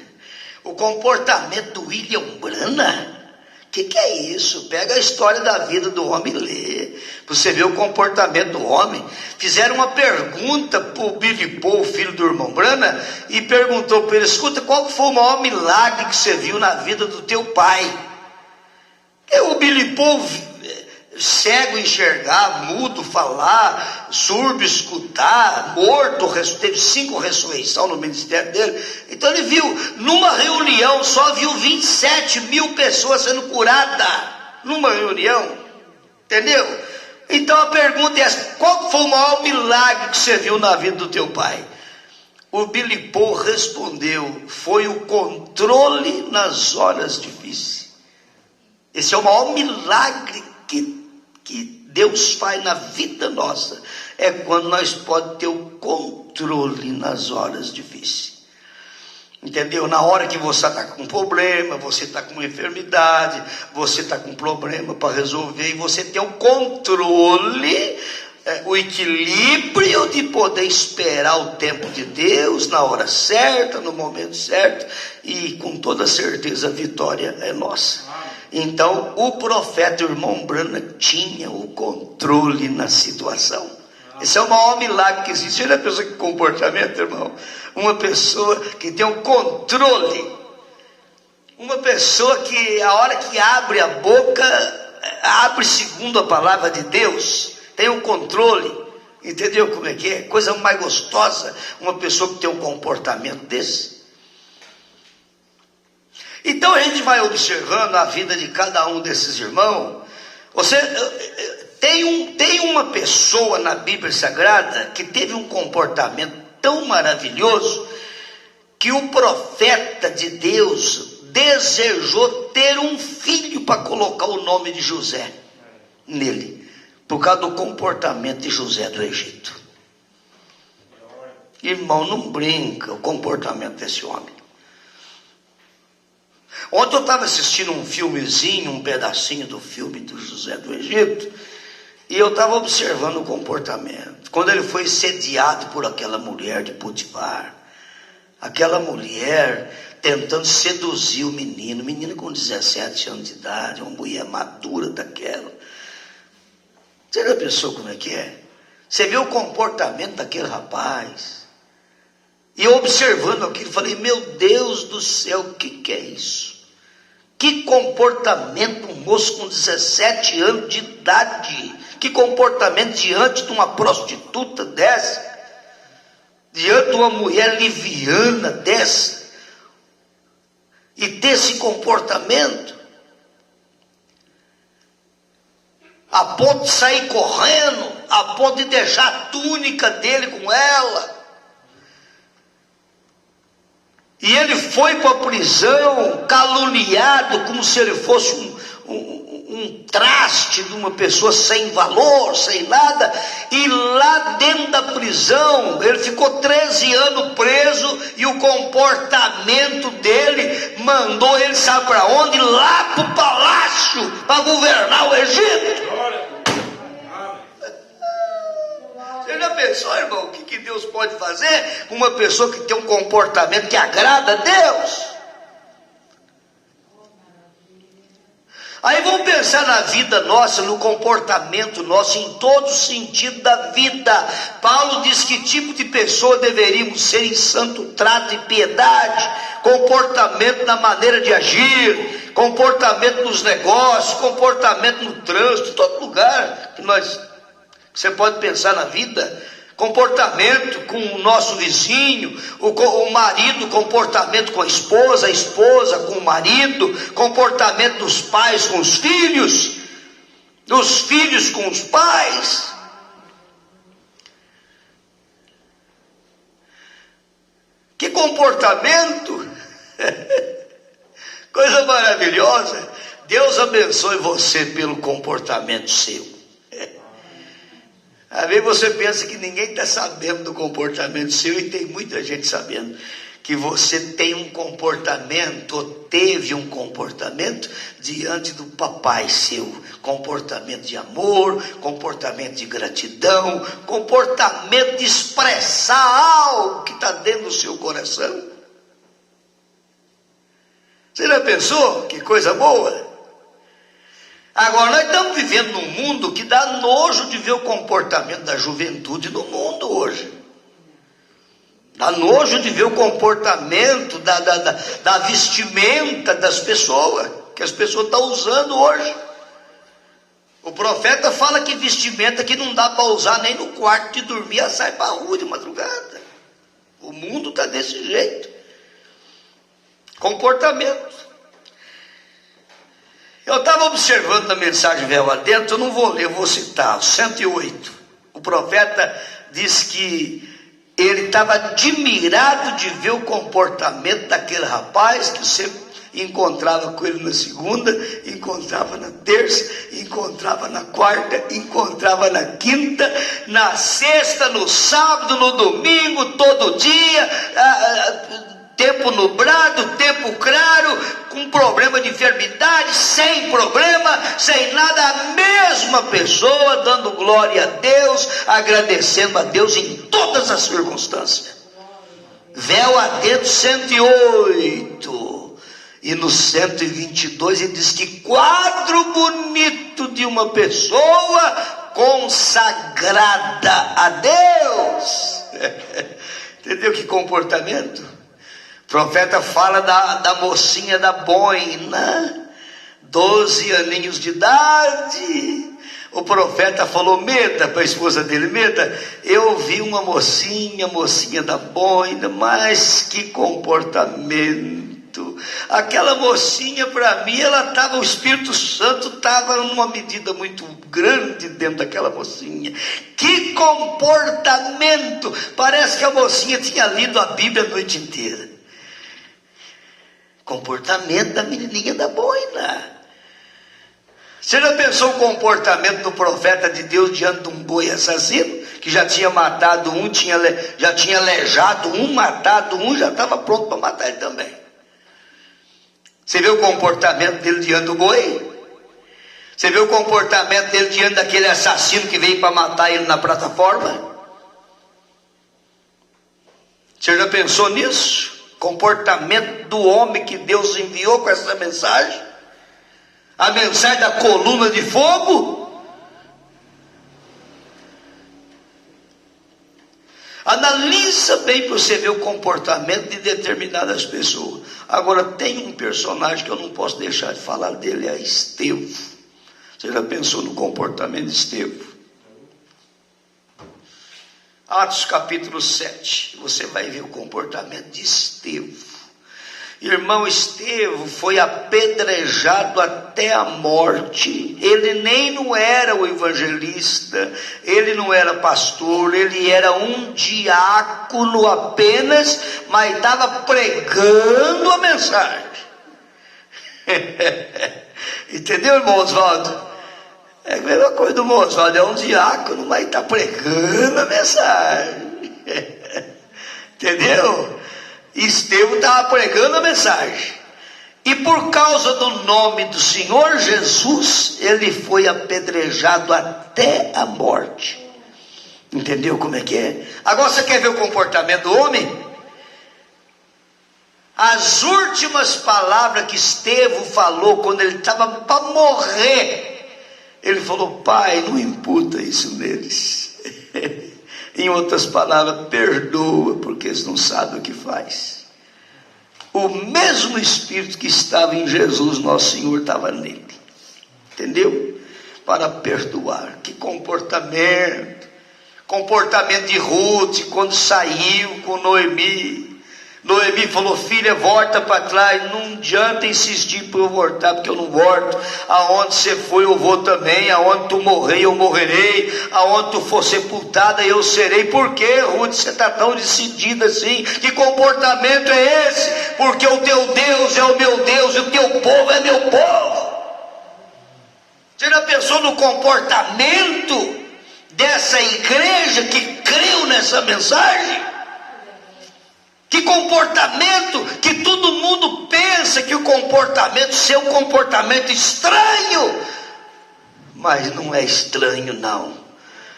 O comportamento do William Branham, que é isso? Pega a história da vida do homem e lê. Você vê o comportamento do homem. Fizeram uma pergunta para o Billy Paul, filho do irmão Branham, e perguntou para ele: escuta, qual foi o maior milagre que você viu na vida do teu pai? E o Billy Paul, cego enxergar, mudo falar, surdo escutar, morto, teve 5 ressurreições no ministério dele. Então ele viu, numa reunião só viu 27 mil pessoas sendo curadas, numa reunião, entendeu? Então a pergunta é essa: qual foi o maior milagre que você viu na vida do teu pai? O Billy Paul respondeu: foi o controle nas horas difíceis. Esse é o maior milagre que Deus faz na vida nossa, é quando nós podemos ter o controle nas horas difíceis. Entendeu? Na hora que você está com um problema, você está com uma enfermidade, você está com um problema para resolver, e você tem o controle, o equilíbrio de poder esperar o tempo de Deus, na hora certa, no momento certo, e com toda certeza a vitória é nossa. Então o profeta, o irmão Branham, tinha o controle na situação. Esse é o maior milagre que existe. Olha a pessoa que comportamento, irmão. Uma pessoa que tem um controle. Uma pessoa que a hora que abre a boca, abre segundo a palavra de Deus. Tem um controle. Entendeu como é que é? Coisa mais gostosa, uma pessoa que tem um comportamento desse. Então a gente vai observando a vida de cada um desses irmãos. Tem uma pessoa na Bíblia Sagrada que teve um comportamento tão maravilhoso que o profeta de Deus desejou ter um filho para colocar o nome de José nele, por causa do comportamento de José do Egito. Irmão, não brinca o comportamento desse homem. Ontem eu estava assistindo um filmezinho, um pedacinho do filme do José do Egito, e eu estava observando o comportamento. Quando ele foi sediado por aquela mulher de Potifar, aquela mulher tentando seduzir o menino com 17 anos de idade, uma mulher madura daquela. Você já pensou como é que é? Você vê o comportamento daquele rapaz. E eu observando aquilo, falei: meu Deus do céu, o que é isso? Que comportamento, um moço com 17 anos de idade, que comportamento diante de uma prostituta dessa, diante de uma mulher liviana dessa, e ter esse comportamento, a ponto de sair correndo, a ponto de deixar a túnica dele com ela. E ele foi para a prisão caluniado como se ele fosse um traste de uma pessoa sem valor, sem nada. E lá dentro da prisão, ele ficou 13 anos preso, e o comportamento dele mandou ele, sabe para onde? Lá para o palácio, para governar o Egito. Você já pensou, irmão, o que Deus pode fazer com uma pessoa que tem um comportamento que agrada a Deus? Aí vamos pensar na vida nossa, no comportamento nosso, em todo o sentido da vida. Paulo diz que tipo de pessoa deveríamos ser em santo trato e piedade, comportamento na maneira de agir, comportamento nos negócios, comportamento no trânsito, todo lugar que você pode pensar na vida. Comportamento com o nosso vizinho, o marido, comportamento com a esposa com o marido, comportamento dos pais com os filhos, dos filhos com os pais. Que comportamento! Coisa maravilhosa. Deus abençoe você pelo comportamento seu. Às vezes você pensa que ninguém está sabendo do comportamento seu, e tem muita gente sabendo. que você tem um comportamento, ou teve um comportamento diante do papai seu, comportamento de amor, comportamento de gratidão, comportamento de expressar algo que está dentro do seu coração. Você já pensou? Que coisa boa! Agora, nós estamos vivendo num mundo que dá nojo de ver o comportamento da juventude no mundo hoje. Dá nojo de ver o comportamento da vestimenta das pessoas, que as pessoas estão usando hoje. O profeta fala que vestimenta que não dá para usar nem no quarto de dormir, ela sai para a rua de madrugada. O mundo está desse jeito. Comportamento. Eu estava observando na mensagem Véu Adentro, eu não vou ler, eu vou citar, 108. O profeta diz que ele estava admirado de ver o comportamento daquele rapaz que você encontrava com ele na segunda, encontrava na terça, encontrava na quarta, encontrava na quinta, na sexta, no sábado, no domingo, todo dia, tempo nublado, tempo claro, com problema de enfermidade, sem problema, sem nada, a mesma pessoa dando glória a Deus, agradecendo a Deus em todas as circunstâncias. Véu Adentro 108. E no 122 ele diz que quadro bonito de uma pessoa consagrada a Deus. Entendeu que comportamento? O profeta fala da mocinha da boina, 12 aninhos de idade. O profeta falou: Meta, para a esposa dele: Meta, eu vi uma mocinha da boina, mas que comportamento. Aquela mocinha, para mim, o Espírito Santo estava numa medida muito grande dentro daquela mocinha. Que comportamento! Parece que a mocinha tinha lido a Bíblia a noite inteira. Comportamento da menininha da boina. Você já pensou o comportamento do profeta de Deus diante de um boi assassino? Que já tinha matado um, já tinha aleijado um, matado um, já estava pronto para matar ele também. Você vê o comportamento dele diante do boi? Você vê o comportamento dele diante daquele assassino que veio para matar ele na plataforma? Você já pensou nisso? Comportamento do homem que Deus enviou com essa mensagem? A mensagem da coluna de fogo? Analisa bem para você ver o comportamento de determinadas pessoas. Agora, tem um personagem que eu não posso deixar de falar dele, é Estevão. Você já pensou no comportamento de Estevão? Atos capítulo 7, você vai ver o comportamento de Estevão. Irmão, Estevão foi apedrejado até a morte. Ele nem não era o evangelista, ele não era pastor, ele era um diácono apenas, mas estava pregando a mensagem. Entendeu, irmão Oswaldo? É a mesma coisa do irmão Oswaldo, é um diácono, mas está pregando a mensagem. Entendeu? Estevão estava pregando a mensagem, e por causa do nome do Senhor Jesus, ele foi apedrejado até a morte. Entendeu como é que é? Agora você quer ver o comportamento do homem? As últimas palavras que Estevão falou quando ele estava para morrer, ele falou: Pai, não imputa isso neles. Em outras palavras, perdoa, porque eles não sabem o que faz. O mesmo Espírito que estava em Jesus, nosso Senhor, estava nele. Entendeu? Para perdoar. Que comportamento. Comportamento de Ruth, quando saiu com Noemi. Noemi falou: filha, volta para trás. Não adianta insistir para eu voltar, porque eu não volto. Aonde você foi, eu vou também. Aonde tu morrer, eu morrerei. Aonde tu for sepultada, eu serei. Por que, Ruth, você está tão decidida assim? Que comportamento é esse? Porque o teu Deus é o meu Deus e o teu povo é meu povo. Você já pensou no comportamento dessa igreja que creu nessa mensagem? Que comportamento que todo mundo pensa que o comportamento, seu comportamento estranho, mas não é estranho não.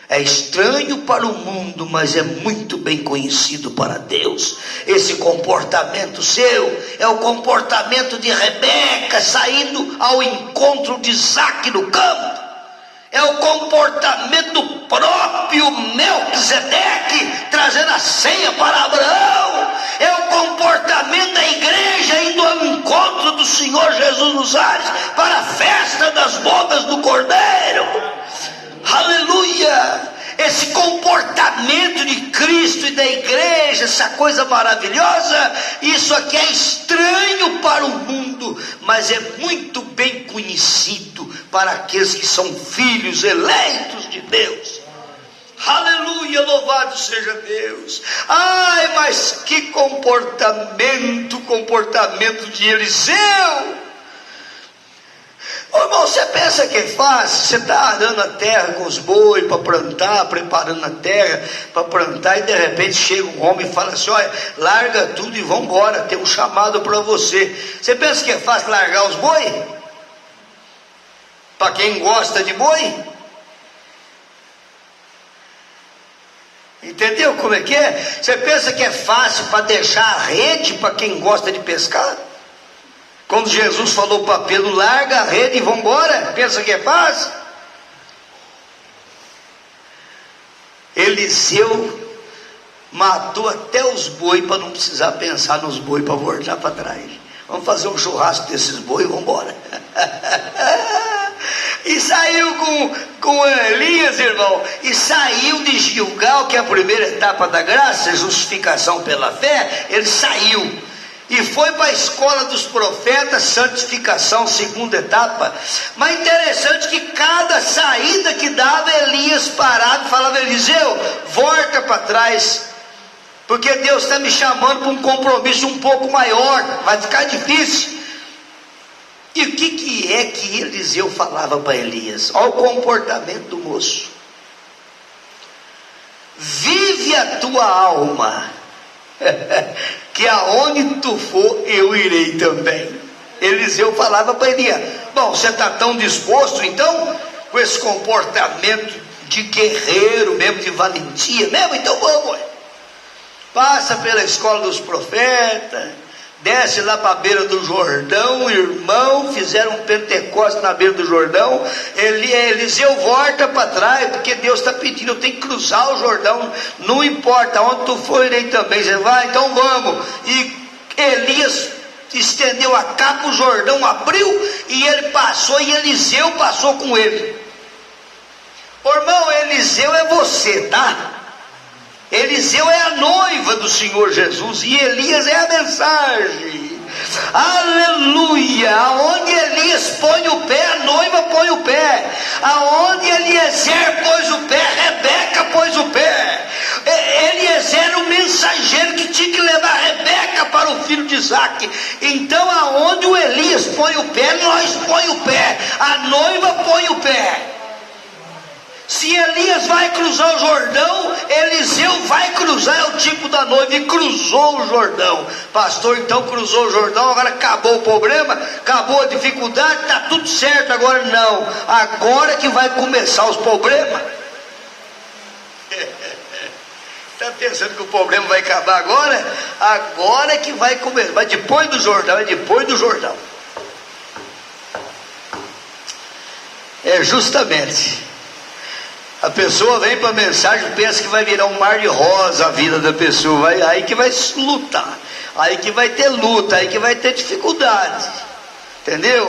É estranho para o mundo, mas é muito bem conhecido para Deus. Esse comportamento seu é o comportamento de Rebeca saindo ao encontro de Isaque no campo. É o comportamento do próprio Melquisedeque trazendo a ceia para Abraão. É o comportamento da igreja indo ao encontro do Senhor Jesus nos ares para a festa das bodas do Cordeiro. Aleluia! Esse comportamento de Cristo e da igreja, essa coisa maravilhosa, isso aqui é estranho para o mundo, mas é muito bem conhecido para aqueles que são filhos eleitos de Deus. Aleluia, louvado seja Deus. Ai, mas que comportamento de Eliseu. Ô irmão, você pensa que é fácil? Você está arando a terra com os bois para plantar, preparando a terra para plantar, e de repente chega um homem e fala assim: olha, larga tudo e vamos embora, tem um chamado para você. Você pensa que é fácil largar os bois? Para quem gosta de boi? Entendeu como é que é? Você pensa que é fácil para deixar a rede para quem gosta de pescar? Quando Jesus falou para Pedro: larga a rede e vamos embora, pensa que é fácil? Eliseu matou até os bois para não precisar pensar nos bois para voltar para trás. Vamos fazer um churrasco desses bois e vamos embora. E saiu com Elias, irmão, e saiu de Gilgal, que é a primeira etapa da graça, justificação pela fé. Ele saiu e foi para a escola dos profetas, santificação, segunda etapa. Mas interessante que cada saída que dava, Elias parava e falava: Eliseu, volta para trás, porque Deus está me chamando para um compromisso um pouco maior, vai ficar difícil. E o que é que Eliseu falava para Elias? Olha o comportamento do moço: vive a tua alma, que aonde tu for, eu irei também. Eliseu falava para Elias: bom, você está tão disposto então, com esse comportamento de guerreiro mesmo, de valentia mesmo, então vamos, passa pela escola dos profetas, desce lá para a beira do Jordão, irmão, fizeram um Pentecostes na beira do Jordão. Eliseu volta para trás, porque Deus está pedindo: eu tenho que cruzar o Jordão, não importa, onde tu for, irei também. Você vai? Então vamos. E Elias estendeu a capa, o Jordão abriu, e ele passou, e Eliseu passou com ele. Ô irmão, Eliseu é você, tá? Eliseu é a noiva do Senhor Jesus, e Elias é a mensagem. Aleluia! Aonde Elias põe o pé, a noiva põe o pé. Aonde Eliezer pôs o pé, Rebeca pôs o pé. Eliezer era o mensageiro que tinha que levar Rebeca para o filho de Isaque. Então aonde o Elias põe o pé, nós põe o pé. A noiva põe o pé. Se Elias vai cruzar o Jordão, Eliseu vai cruzar, é o tipo da noiva, e cruzou o Jordão. Pastor, então cruzou o Jordão, agora acabou o problema, acabou a dificuldade, está tudo certo agora? Não, agora que vai começar os problemas. Está pensando que o problema vai acabar agora? Agora que vai começar, mas depois do Jordão, é depois do Jordão. É justamente... a pessoa vem para a mensagem e pensa que vai virar um mar de rosa a vida da pessoa, aí que vai lutar, aí que vai ter luta, aí que vai ter dificuldade, entendeu?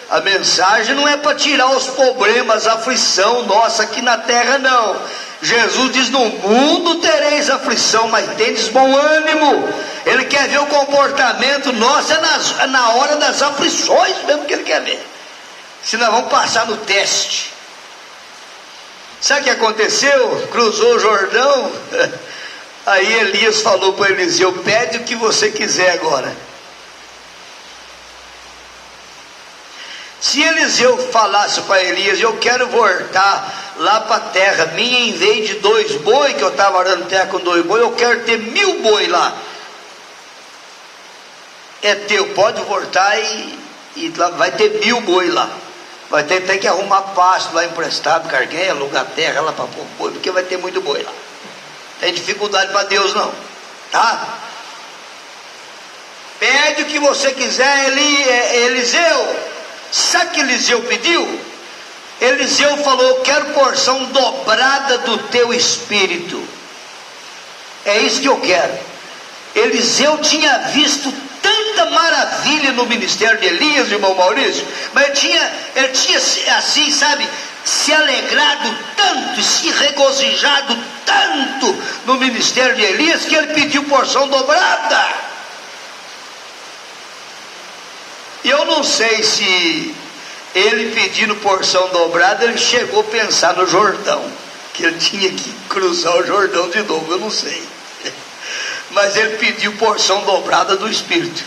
A mensagem não é para tirar os problemas, a aflição nossa aqui na terra, não. Jesus diz: no mundo tereis aflição, mas tendes bom ânimo. Ele quer ver o comportamento nosso, é na hora das aflições mesmo que ele quer ver, se nós vamos passar no teste. Sabe o que aconteceu? Cruzou o Jordão, aí Elias falou para Eliseu: pede o que você quiser agora. Se Eliseu falasse para Elias: eu quero voltar lá para a terra minha, em vez de 2 boi, que eu estava arando terra com 2 boi, eu quero ter 1000 boi lá. é teu, pode voltar e lá vai ter 1000 boi lá. Vai ter que arrumar pasto lá emprestado, carguém, alugar terra lá para pôr boi, porque vai ter muito boi lá. Tem dificuldade para Deus não, tá? Pede o que você quiser, Eliseu. Sabe o que Eliseu pediu? Eliseu falou: eu quero porção dobrada do teu espírito. É isso que eu quero. Eliseu tinha visto tanta maravilha no ministério de Elias, irmão Maurício, mas ele tinha assim, sabe, se alegrado tanto, se regozijado tanto no ministério de Elias, que ele pediu porção dobrada. E eu não sei se ele pedindo porção dobrada, ele chegou a pensar no Jordão, que ele tinha que cruzar o Jordão de novo, eu não sei. Mas ele pediu porção dobrada do Espírito.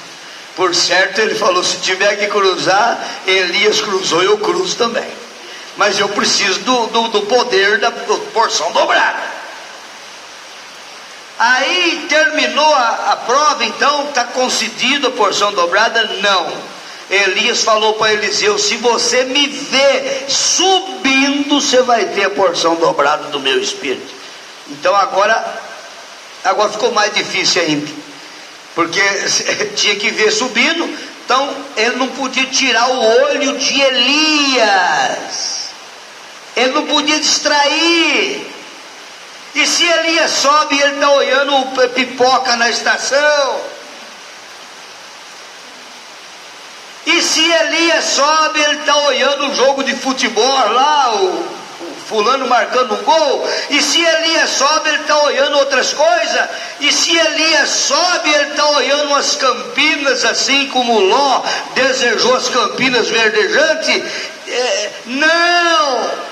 Por certo, ele falou: se tiver que cruzar, Elias cruzou, eu cruzo também. Mas eu preciso do poder da porção dobrada. Aí terminou a prova, então está concedida a porção dobrada? Não. Elias falou para Eliseu: se você me ver subindo, você vai ter a porção dobrada do meu espírito. Então agora ficou mais difícil ainda, porque tinha que ver subindo. Então ele não podia tirar o olho de Elias, ele não podia distrair. E se Elias sobe e ele está olhando pipoca na estação? E se Elias sobe, ele está olhando o jogo de futebol lá, o fulano marcando um gol? E se Elias sobe, ele está olhando outras coisas? E se Elias sobe, ele está olhando as campinas, assim como Ló desejou as campinas verdejantes? Não!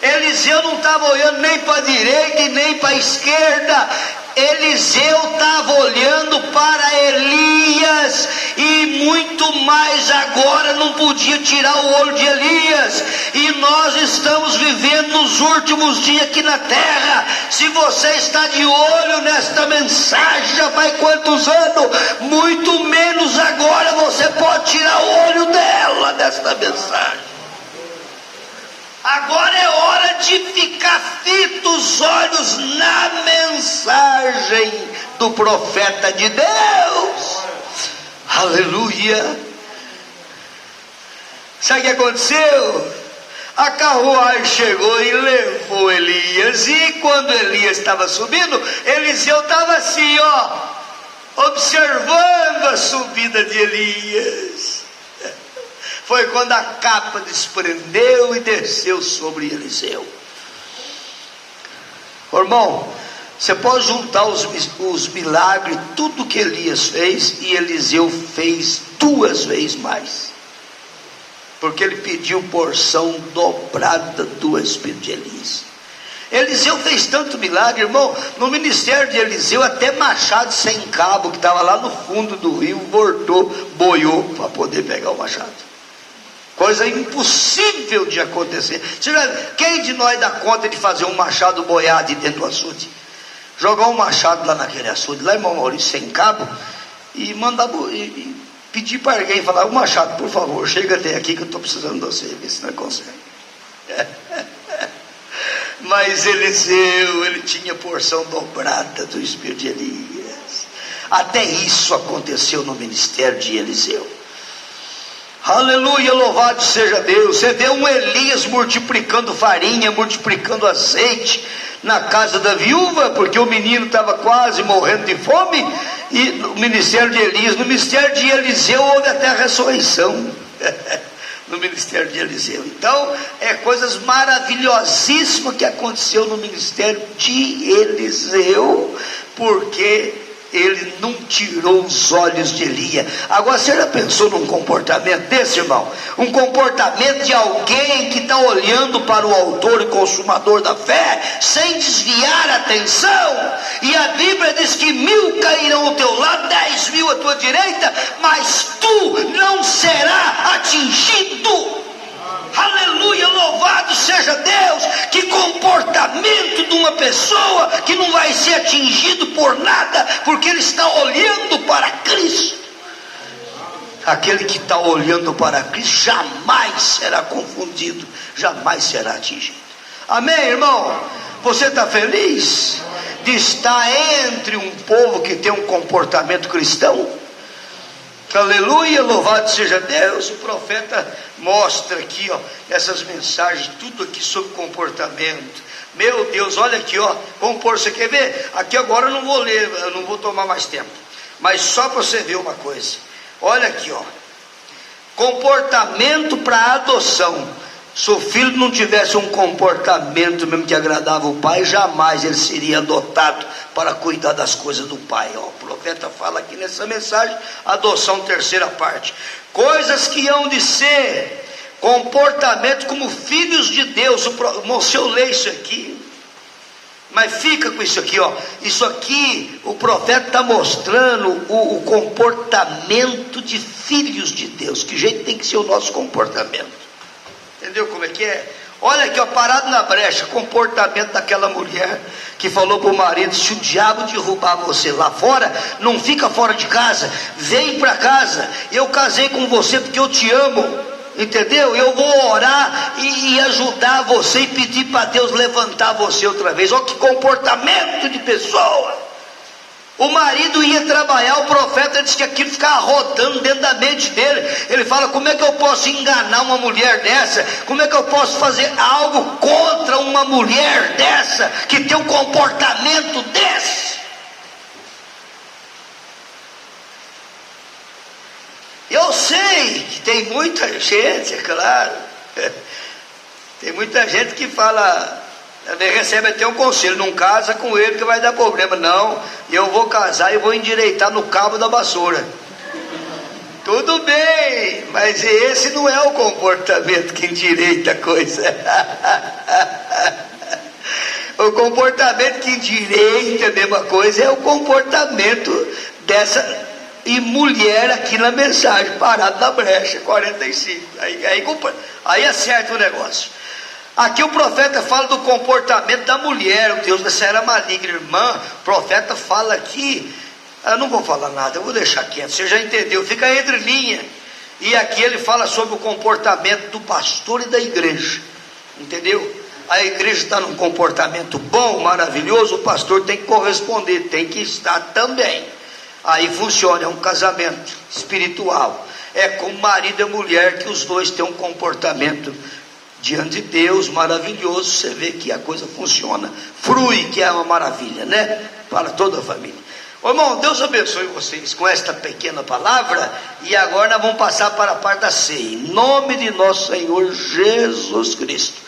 Eliseu não estava olhando nem para a direita e nem para a esquerda. Eliseu estava olhando para Elias, e muito mais agora não podia tirar o olho de Elias. E nós estamos vivendo nos últimos dias aqui na terra. Se você está de olho nesta mensagem, já faz quantos anos? Muito menos agora você pode tirar o olho dela desta mensagem. Agora é hora de ficar fito os olhos na mensagem do profeta de Deus. Aleluia. Sabe o que aconteceu? A carruagem chegou e levou Elias. E quando Elias estava subindo, Eliseu estava assim, observando a subida de Elias. Foi quando a capa desprendeu e desceu sobre Eliseu. Irmão, você pode juntar os milagres, tudo que Elias fez, e Eliseu fez 2 vezes mais, porque ele pediu porção dobrada do Espírito de Elias. Eliseu fez tanto milagre, irmão. No ministério de Eliseu, até machado sem cabo, que estava lá no fundo do rio, voltou, boiou para poder pegar o machado. Coisa impossível de acontecer. Quem de nós dá conta de fazer um machado boiado dentro do açude? Jogar um machado lá naquele açude, lá, irmão Maurício, sem cabo, e mandar e pedir para alguém falar: o machado, por favor, chega até aqui que eu estou precisando de você, ver se não consegue. Mas Eliseu, ele tinha porção dobrada do Espírito de Elias. Até isso aconteceu no ministério de Eliseu. Aleluia, louvado seja Deus. Você vê um Elias multiplicando farinha, multiplicando azeite na casa da viúva, porque o menino estava quase morrendo de fome. E no ministério de Elias, no ministério de Eliseu houve até a ressurreição. No ministério de Eliseu. Então, coisas maravilhosíssimas que aconteceu no ministério de Eliseu, porque ele não tirou os olhos de Elias. Agora, você já pensou num comportamento desse, irmão? Um comportamento de alguém que está olhando para o autor e consumador da fé, sem desviar a atenção. E a Bíblia diz que 1000 cairão ao teu lado, 10.000 à tua direita, mas tu não serás atingido. Aleluia, louvado seja Deus. Que comportamento de uma pessoa que não vai ser atingido por nada, porque ele está olhando para Cristo. Aquele que está olhando para Cristo jamais será confundido, jamais será atingido. Amém, irmão? Você está feliz de estar entre um povo que tem um comportamento cristão? Aleluia, louvado seja Deus. O profeta mostra aqui, ó, essas mensagens, tudo aqui sobre comportamento. Meu Deus, olha aqui, ó, você quer ver? Aqui agora eu não vou ler, eu não vou tomar mais tempo, mas só para você ver uma coisa. Olha aqui, ó, comportamento para adoção. Se o filho não tivesse um comportamento mesmo que agradava o pai, jamais ele seria adotado para cuidar das coisas do pai. Ó, o profeta fala aqui nessa mensagem, adoção, terceira parte. Coisas que hão de ser, comportamento como filhos de Deus. Se eu ler isso aqui, mas fica com isso aqui, ó. Isso aqui, o profeta está mostrando o comportamento de filhos de Deus. Que jeito tem que ser o nosso comportamento? Entendeu como é que é? Olha aqui, ó, parado na brecha, comportamento daquela mulher que falou para o marido: se o diabo derrubar você lá fora, não fica fora de casa, vem para casa. Eu casei com você porque eu te amo, entendeu? Eu vou orar e ajudar você e pedir para Deus levantar você outra vez. Olha que comportamento de pessoa. O marido ia trabalhar, o profeta disse que aquilo ficava rodando dentro da mente dele. Ele fala: como é que eu posso enganar uma mulher dessa? Como é que eu posso fazer algo contra uma mulher dessa, que tem um comportamento desse? Eu sei que tem muita gente, é claro, tem muita gente que fala, recebe até um conselho: não casa com ele que vai dar problema. Não, eu vou casar e vou endireitar no cabo da vassoura. Tudo bem, mas esse não é o comportamento que endireita a coisa. O comportamento que endireita a mesma coisa é o comportamento dessa mulher aqui na mensagem, parado na brecha, 45. Aí acerta o negócio. Aqui o profeta fala do comportamento da mulher. O Deus dessa era maligna, irmã. O profeta fala aqui, eu não vou falar nada, eu vou deixar quieto, você já entendeu, fica entre linha. E aqui ele fala sobre o comportamento do pastor e da igreja, entendeu? A igreja está num comportamento bom, maravilhoso, o pastor tem que corresponder, tem que estar também. Aí funciona, é um casamento espiritual, é com marido e mulher, que os dois têm um comportamento diante de Deus maravilhoso. Você vê que a coisa funciona, flui, que é uma maravilha, né? Para toda a família. Ô irmão, Deus abençoe vocês com esta pequena palavra. E agora nós vamos passar para a parte da ceia, em nome de nosso Senhor Jesus Cristo.